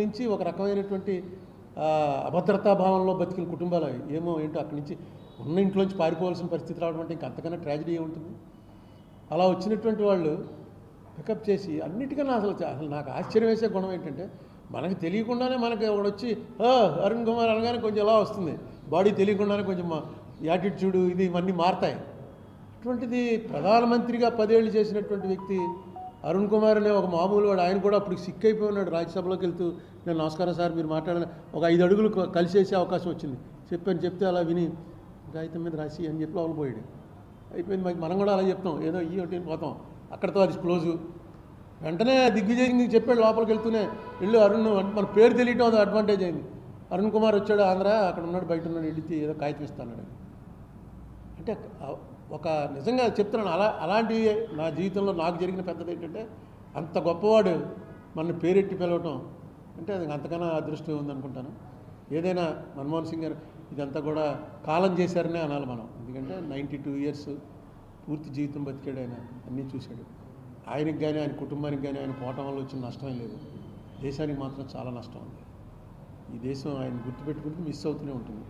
నుంచి ఒక రకమైనటువంటి అభద్రతా భావంలో బతికిన కుటుంబాలు ఏమో ఏంటో అక్కడి నుంచి ఉన్న ఇంట్లోంచి పారిపోవాల్సిన పరిస్థితి రావడం అంటే ఇంకా అంతకన్నా ట్రాజడీ ఏముంటుంది. అలా వచ్చినటువంటి వాళ్ళు పికప్ చేసి అన్నిటికన్నా అసలు నాకు ఆశ్చర్యం వేసే గుణం ఏంటంటే మనకు తెలియకుండానే మనకి ఒకడు వచ్చి అరుణ్ కుమార్ అనగానే కొంచెం ఎలా వస్తుంది, బాడీ తెలియకుండానే కొంచెం యాటిట్యూడ్ ఇది ఇవన్నీ మారతాయి. అటువంటిది ప్రధానమంత్రిగా 10 ఏళ్ళు చేసినటువంటి వ్యక్తి అరుణ్ కుమార్ అనే ఒక మామూలు వాడు. ఆయన కూడా అప్పుడు సిక్ అయిపోయి ఉన్నాడు. రాజ్యసభలోకి వెళ్తూ నేను నమస్కారం సార్ మీరు మాట్లాడిన ఒక 5 అడుగులు కలిసేసే అవకాశం వచ్చింది. చెప్తే అలా విని కాగితం మీద రాసి అని చెప్పి లోపల పోయాడు. అయిపోయింది. మనం కూడా అలా చెప్తాం, ఏదో ఈ ఒకటి పోతాం, అక్కడితో అది క్లోజు. వెంటనే దిగ్విజయంగా చెప్పాడు లోపలికి వెళ్తూనే, వెళ్ళు అరుణ్, మన పేరు తెలియటం అది అడ్వాంటేజ్ అయింది. అరుణ్ కుమార్ వచ్చాడు ఆంధ్ర, అక్కడ ఉన్నాడు, బయట ఉన్నాడు, వెళితే ఏదో కాగితం ఇస్తాడు. అంటే ఒక నిజంగా చెప్తున్నాను, అలాంటివి నా జీవితంలో నాకు జరిగిన పెద్దది ఏంటంటే అంత గొప్పవాడు మన పేరెట్టి పిలవటం అంటే అది అంతకన్నా అదృష్టం ఉందనుకుంటాను. ఏదైనా మన్మోహన్ సింగ్ గారు ఇదంతా కూడా కాలం చేశారనే అనాలి మనం. ఎందుకంటే 92 ఇయర్స్ పూర్తి జీవితం బతికాడు ఆయన, అన్నీ చూశాడు. ఆయనకి కానీ ఆయన కుటుంబానికి కానీ ఆయన పోవటం వల్ల వచ్చిన నష్టమే లేదు. దేశానికి మాత్రం చాలా నష్టం ఉంది. ఈ దేశం ఆయన గుర్తుపెట్టుకుంటూ మిస్ అవుతూనే ఉంటుంది.